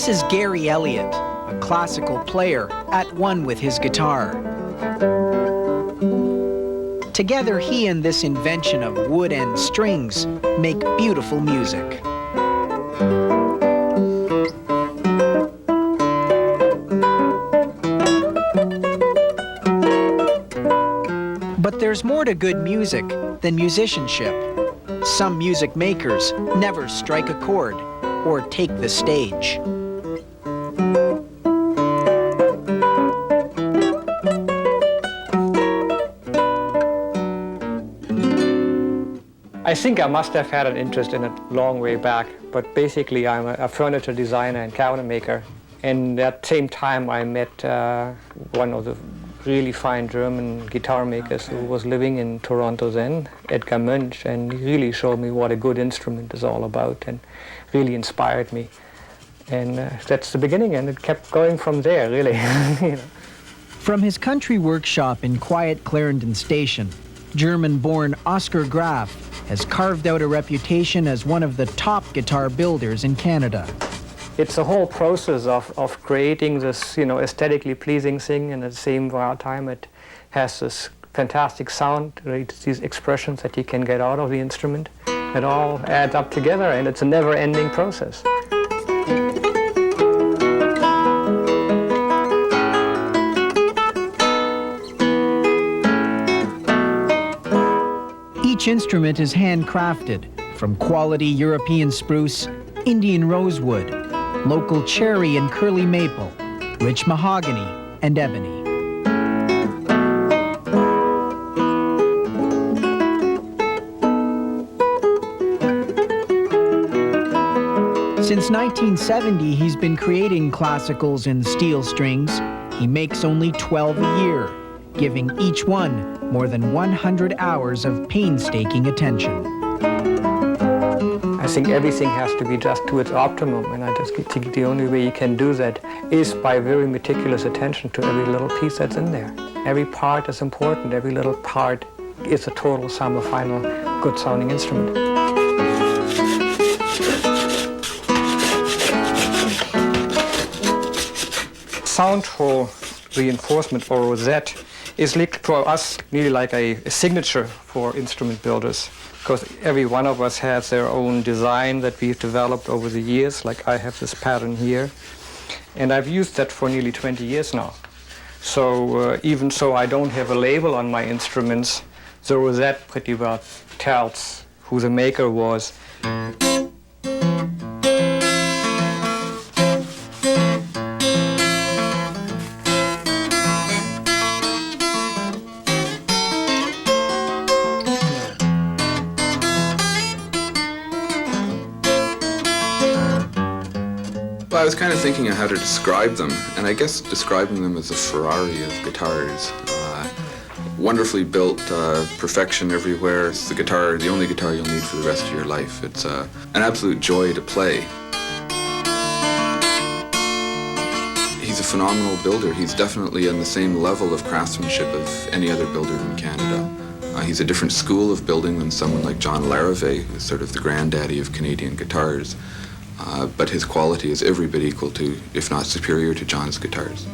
This is Gary Elliott, a classical player at one with his guitar. Together, he and this invention of wood and strings make beautiful music. But there's more to good music than musicianship. Some music makers never strike a chord or take the stage. I think I must have had an interest in it long way back, but basically I'm a furniture designer and cabinet maker. And at the same time I met one of the really fine German guitar makers who was living in Toronto then, Edgar Munch, and he really showed me what a good instrument is all about and really inspired me. And that's the beginning, and it kept going from there, really. You know. From his country workshop in quiet Clarendon Station, German-born OSKAR Graf has carved out a reputation as one of the top guitar builders in Canada. It's a whole process of creating this, aesthetically pleasing thing, and at the same time it has this fantastic sound, right? These expressions that you can get out of the instrument. It all adds up together, and it's a never-ending process. Each instrument is handcrafted from quality European spruce, Indian rosewood, local cherry and curly maple, rich mahogany, and ebony. Since 1970, he's been creating classicals in steel strings. He makes only 12 a year, giving each one more than 100 hours of painstaking attention. I think everything has to be just to its optimum, and I just think the only way you can do that is by very meticulous attention to every little piece that's in there. Every part is important. Every little part is a total sum of final good sounding instrument. Sound hole reinforcement, or rosette, is linked to us nearly like a signature for instrument builders, because every one of us has their own design that we've developed over the years. Like I have this pattern here, and I've used that for nearly 20 years now. So even so I don't have a label on my instruments, the rosette pretty well tells who the maker was. I was kind of thinking of how to describe them, and I guess describing them as a Ferrari of guitars. Wonderfully built, perfection everywhere. It's the only guitar you'll need for the rest of your life. It's an absolute joy to play. He's a phenomenal builder. He's definitely on the same level of craftsmanship of any other builder in Canada. He's a different school of building than someone like John Larrivee, who's sort of the granddaddy of Canadian guitars. But his quality is every bit equal to, if not superior to, John's guitars.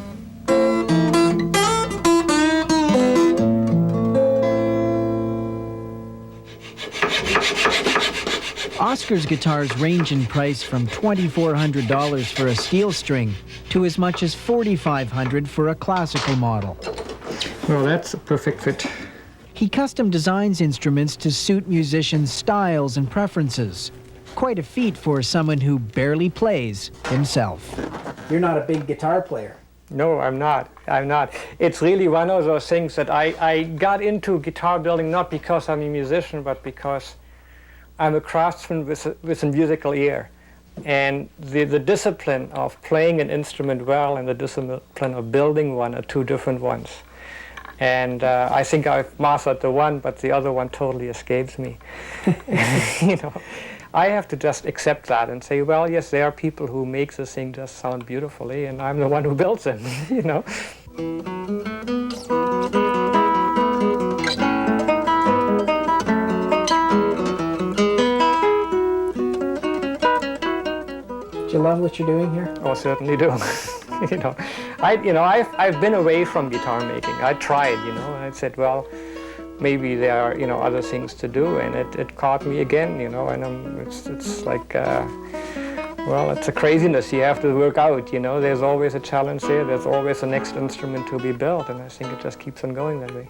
OSKAR's guitars range in price from $2,400 for a steel string to as much as $4,500 for a classical model. Well, that's a perfect fit. He custom designs instruments to suit musicians' styles and preferences. Quite a feat for someone who barely plays himself. You're not a big guitar player. No, I'm not. It's really one of those things that I got into guitar building not because I'm a musician, but because I'm a craftsman with a musical ear. And the discipline of playing an instrument well and the discipline of building one are two different ones. And I think I've mastered the one, but the other one totally escapes me. I have to just accept that and say, well, yes, there are people who make this thing just sound beautifully, and I'm the one who builds it, Do you love what you're doing here? Oh, certainly do. I've been away from guitar making. I tried, and I said, well, maybe there are, other things to do, and it caught me again, and it's like, well, it's a craziness you have to work out, There's always a challenge there. There's always the next instrument to be built, and I think it just keeps on going that way.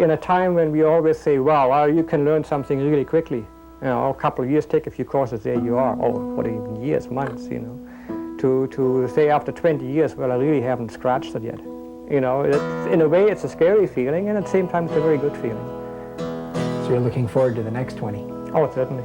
In a time when we always say, wow, you can learn something really quickly. A couple of years, take a few courses, there you are. Oh, what even years, months, To say after 20 years, well, I really haven't scratched it yet. In a way, it's a scary feeling, and at the same time, it's a very good feeling. So you're looking forward to the next 20? Oh, certainly.